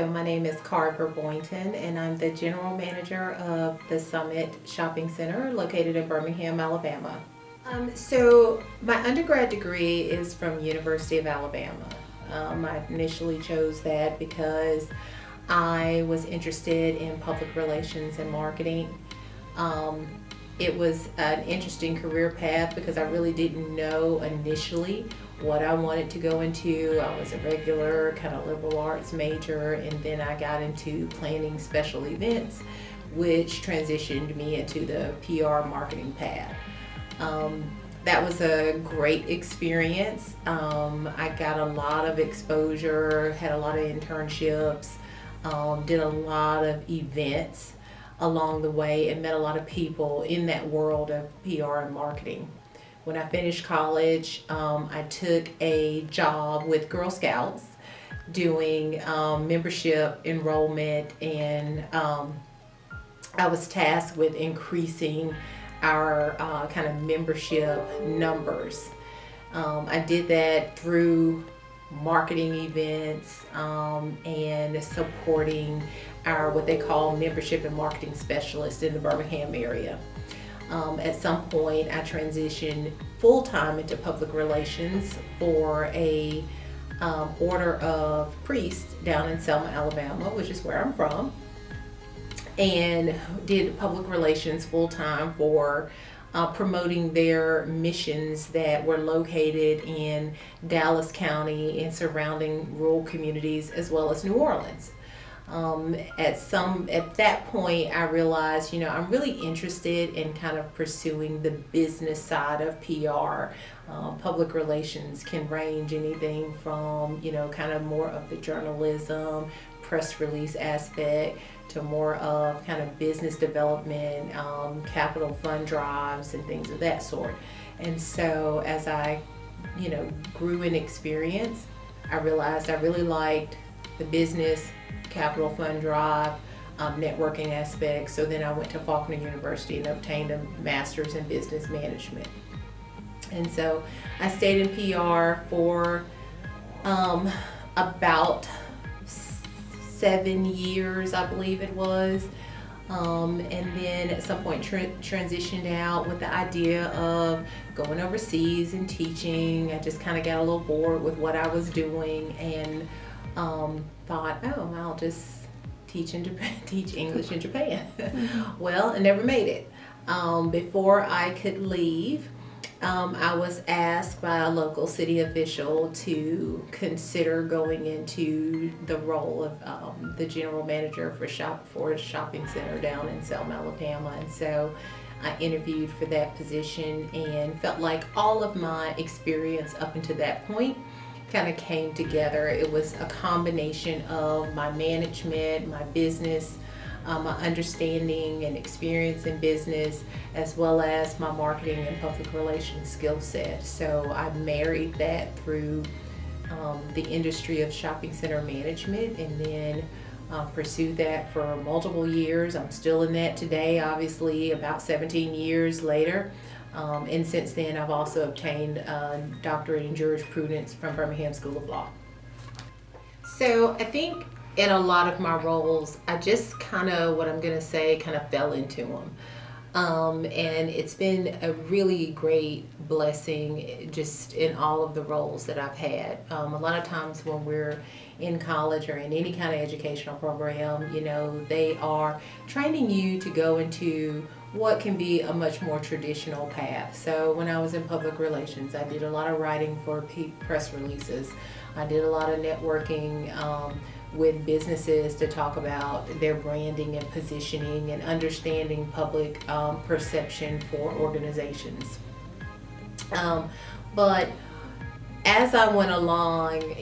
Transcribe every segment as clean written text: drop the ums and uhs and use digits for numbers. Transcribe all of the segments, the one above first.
Hello, my name is Carver Boynton, and I'm the General Manager of the Summit Shopping Center located in Birmingham, Alabama. So my undergrad degree is from University of Alabama. I initially chose that because I was interested in public relations and marketing. Um, it was an interesting career path because I really didn't know initially what I wanted to go into. I was a regular kind of liberal arts major, and then I got into planning special events, which transitioned me into the PR marketing path. That was a great experience. I got a lot of exposure, had a lot of internships, did a lot of events along the way, and met a lot of people in that world of PR and marketing. When I finished college, I took a job with Girl Scouts doing membership enrollment, and I was tasked with increasing our kind of membership numbers. I did that through marketing events and supporting our what they call membership and marketing specialists in the Birmingham area. At some point, I transitioned full-time into public relations for a order of priests down in Selma, Alabama, which is where I'm from, and did public relations full-time for promoting their missions that were located in Dallas County and surrounding rural communities, as well as New Orleans. At that point, I realized, I'm really interested in kind of pursuing the business side of PR. Public relations can range anything from, kind of more of the journalism, press release aspect, to more of kind of business development, capital fund drives, and things of that sort. And so as I, grew in experience, I realized I really liked the business capital fund drive, networking aspects. So then I went to Faulkner University and obtained a master's in business management. And so I stayed in PR for about 7 years, I believe it was. And then at some point transitioned out with the idea of going overseas and teaching. I just kind of got a little bored with what I was doing, and thought, oh, I'll just teach English in Japan. Well, I never made it. Before I could leave, I was asked by a local city official to consider going into the role of the general manager for a shopping center down in Selma, Alabama. And so I interviewed for that position and felt like all of my experience up until that point kind of came together. It was a combination of my management, my business, my understanding and experience in business, as well as my marketing and public relations skill set. So I married that through the industry of shopping center management, and then pursued that for multiple years. I'm still in that today, obviously, about 17 years later. And since then, I've also obtained a doctorate in jurisprudence from Birmingham School of Law. So I think in a lot of my roles, I just kind of fell into them. And it's been a really great blessing just in all of the roles that I've had. A lot of times when we're in college or in any kind of educational program, they are training you to go into what can be a much more traditional path. So when I was in public relations, I did a lot of writing for press releases. I did a lot of networking with businesses to talk about their branding and positioning and understanding public perception for organizations. But as I went along,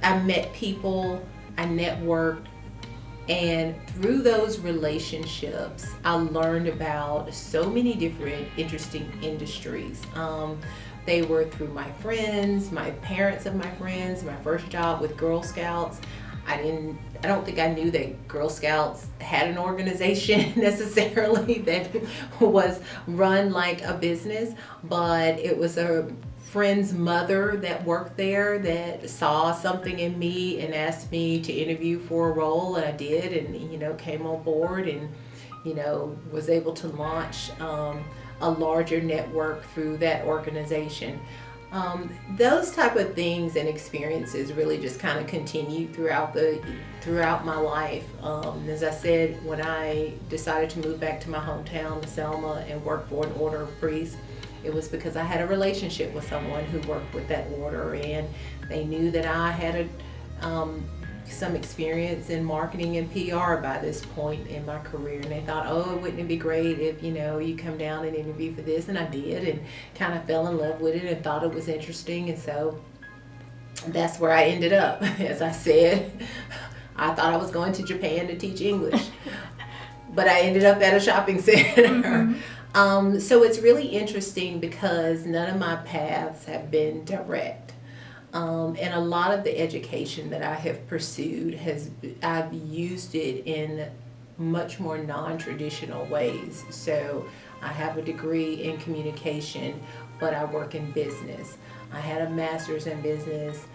I met people, I networked, and through those relationships, I learned about so many different interesting industries. They were through my friends, my parents of my friends, my first job with Girl Scouts. I don't think I knew that Girl Scouts had an organization necessarily that was run like a business, but it was a friend's mother that worked there that saw something in me and asked me to interview for a role, and I did, and came on board, and was able to launch a larger network through that organization. Those type of things and experiences really just kind of continued throughout my life. As I said, when I decided to move back to my hometown, Selma, and work for an order of priests, it was because I had a relationship with someone who worked with that order, and they knew that I had some experience in marketing and PR by this point in my career, and they thought, oh, wouldn't it be great if you come down and interview for this? And I did, and kind of fell in love with it and thought it was interesting, and so that's where I ended up. As I said, I thought I was going to Japan to teach English, but I ended up at a shopping center. Mm-hmm. So it's really interesting because none of my paths have been direct. And a lot of the education that I have pursued I've used it in much more non-traditional ways. So I have a degree in communication, but I work in business. I had a master's in business,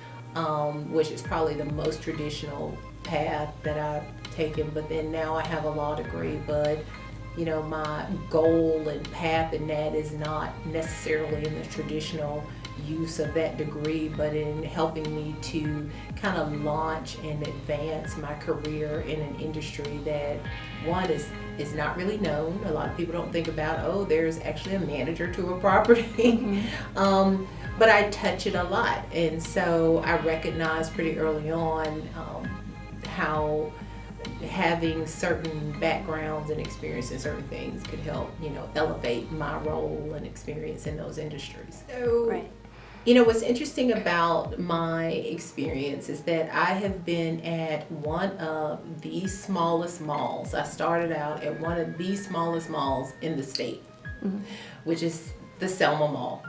which is probably the most traditional path that I've taken, but then now I have a law degree, but my goal and path in that is not necessarily in the traditional use of that degree, but in helping me to kind of launch and advance my career in an industry that one is not really known. A lot of people don't think about, oh, there's actually a manager to a property. Mm-hmm. But I touch it a lot, and so I recognized pretty early on how having certain backgrounds and experience in certain things could help elevate my role and experience in those industries. So right. What's interesting about my experience is that I have been at one of the smallest malls. I started out at one of the smallest malls in the state, mm-hmm. which is the Selma Mall.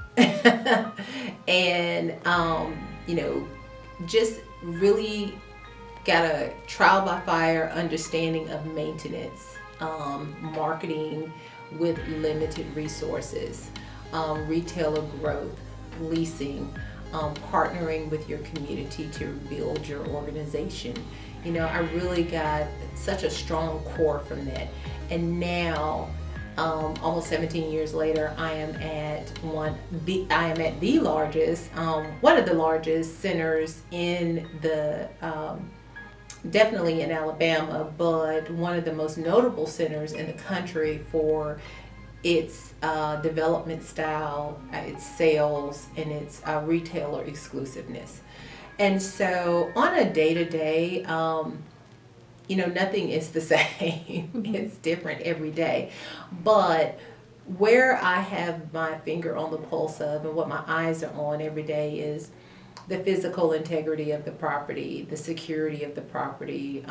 And, just really got a trial by fire understanding of maintenance, marketing with limited resources, retailer growth, leasing, partnering with your community to build your organization. I really got such a strong core from that. And now, almost 17 years later, I am at the largest, one of the largest centers in the, definitely in Alabama, but one of the most notable centers in the country for its development style, its sales, and its retailer exclusiveness. And so on a day-to-day, nothing is the same. It's different every day. But where I have my finger on the pulse of and what my eyes are on every day is the physical integrity of the property, the security of the property,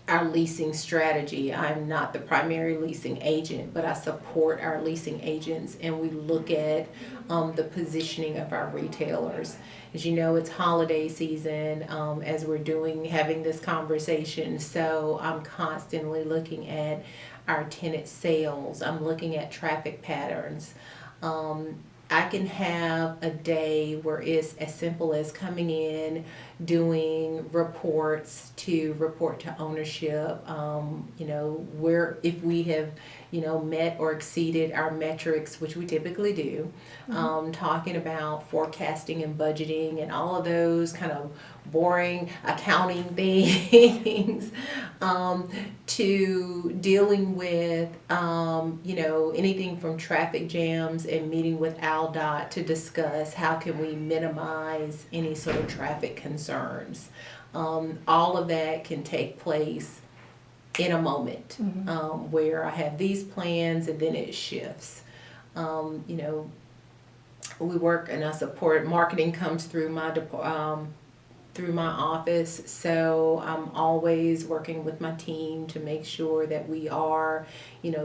our leasing strategy. I'm not the primary leasing agent, but I support our leasing agents, and we look at the positioning of our retailers. As you know, it's holiday season as we're having this conversation, so I'm constantly looking at our tenant sales. I'm looking at traffic patterns. I can have a day where it's as simple as coming in, doing reports to report to ownership, where if we have, met or exceeded our metrics, which we typically do, talking about forecasting and budgeting and all of those kind of boring accounting things, to dealing with, anything from traffic jams and meeting with ALDOT to discuss how can we minimize any sort of traffic concerns. All of that can take place in a moment, where I have these plans and then it shifts. We work and I support marketing comes through my office, so I'm always working with my team to make sure that we are,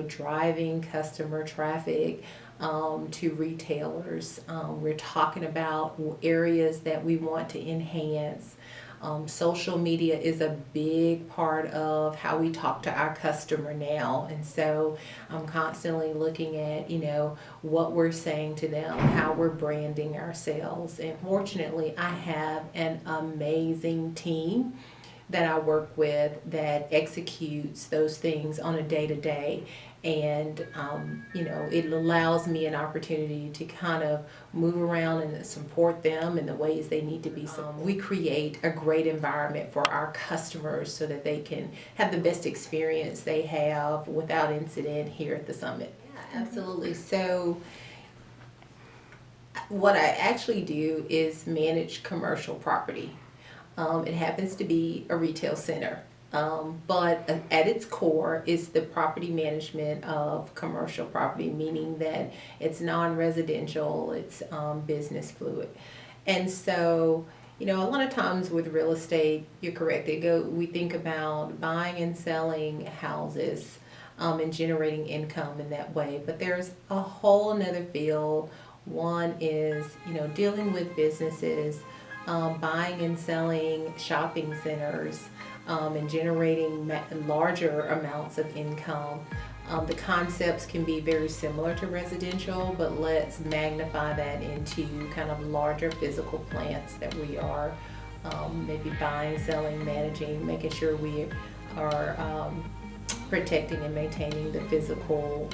driving customer traffic to retailers. We're talking about areas that we want to enhance. Social media is a big part of how we talk to our customer now. And so I'm constantly looking at, what we're saying to them, how we're branding ourselves. And fortunately, I have an amazing team that I work with that executes those things on a day-to-day. And it allows me an opportunity to kind of move around and support them in the ways they need to be. So we create a great environment for our customers so that they can have the best experience they have without incident here at the Summit. Yeah, absolutely. So what I actually do is manage commercial property. It happens to be a retail center. But at its core is the property management of commercial property, meaning that it's non-residential, it's business fluid. And so, a lot of times with real estate, you're correct. We think about buying and selling houses and generating income in that way. But there's a whole another field. One is, dealing with businesses, buying and selling shopping centers, and generating larger amounts of income. The concepts can be very similar to residential, but let's magnify that into kind of larger physical plants that we are maybe buying, selling, managing, making sure we are protecting and maintaining the physical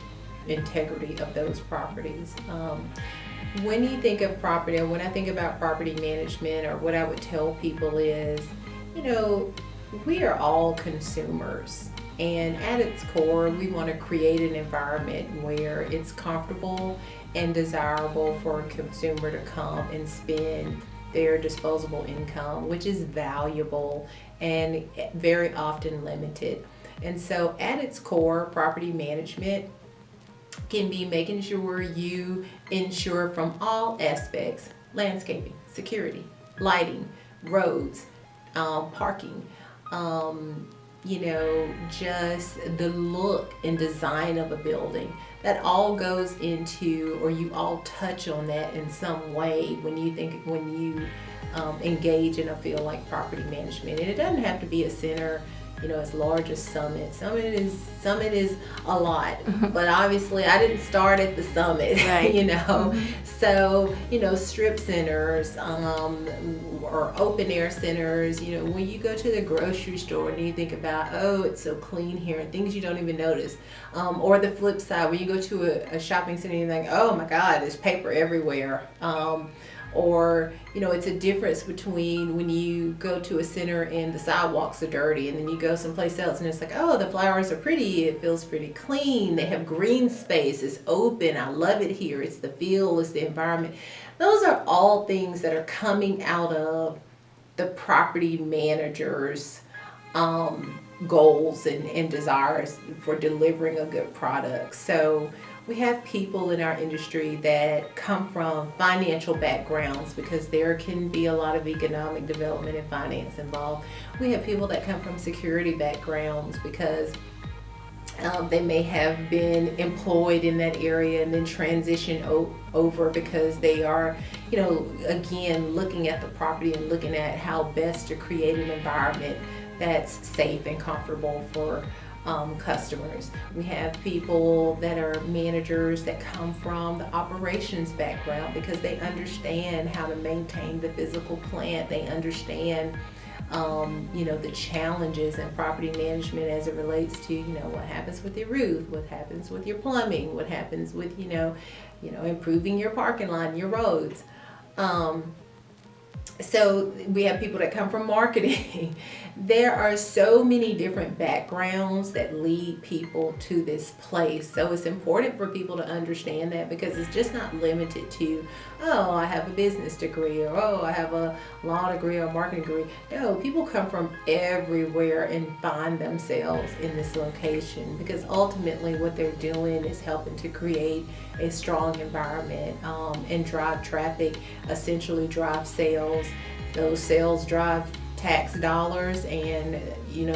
integrity of those properties. When you think of property, or when I think about property management, or what I would tell people is, we are all consumers, and at its core, we want to create an environment where it's comfortable and desirable for a consumer to come and spend their disposable income, which is valuable and very often limited. And so at its core, property management can be making sure you ensure from all aspects: landscaping, security, lighting, roads, parking, just the look and design of a building. That all goes into, or you all touch on that in some way when you engage in a field like property management. And it doesn't have to be a center as large as Summit. Summit is a lot, but obviously I didn't start at the Summit, right. So, strip centers, or open air centers, when you go to the grocery store and you think about, oh, it's so clean here, and things you don't even notice. Or the flip side, when you go to a shopping center and you think, oh my God, there's paper everywhere. Or, it's a difference between when you go to a center and the sidewalks are dirty, and then you go someplace else and it's like, oh, the flowers are pretty, it feels pretty clean, they have green space, it's open, I love it here, it's the feel, it's the environment. Those are all things that are coming out of the property manager's goals and desires for delivering a good product. So we have people in our industry that come from financial backgrounds, because there can be a lot of economic development and finance involved. We have people that come from security backgrounds because they may have been employed in that area and then transition over because they are, again, looking at the property and looking at how best to create an environment that's safe and comfortable for customers. We have people that are managers that come from the operations background because they understand how to maintain the physical plant. They understand the challenges in property management as it relates to, what happens with your roof, what happens with your plumbing, what happens with, improving your parking lot and your roads. So we have people that come from marketing. There are so many different backgrounds that lead people to this place. So it's important for people to understand that, because it's just not limited to, oh, I have a business degree, or oh, I have a law degree or marketing degree. No, people come from everywhere and find themselves in this location, because ultimately what they're doing is helping to create a strong environment and drive traffic, essentially drive sales. Those sales drive tax dollars and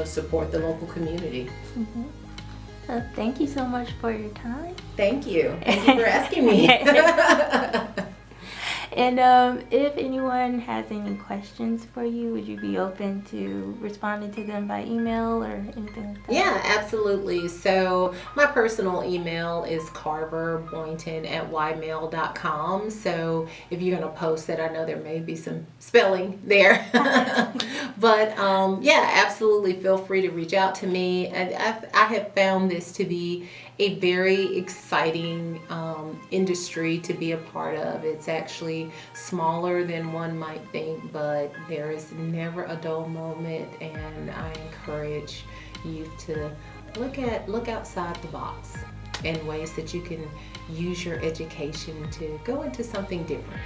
support the local community. Mm-hmm. So thank you so much for your time. Thank you for asking me. And if anyone has any questions for you, would you be open to responding to them by email or anything like that? Yeah, absolutely. So my personal email is carverboynton@ymail.com. So if you're going to post it, I know there may be some spelling there. But yeah, absolutely feel free to reach out to me. And I have found this to be a very exciting industry to be a part of. It's actually smaller than one might think, but there is never a dull moment, and I encourage youth to look outside the box in ways that you can use your education to go into something different.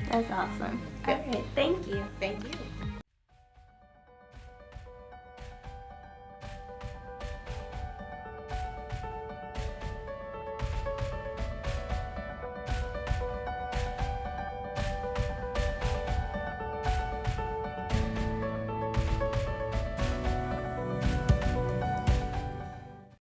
That's awesome. Yep. All right, thank you. Thank you.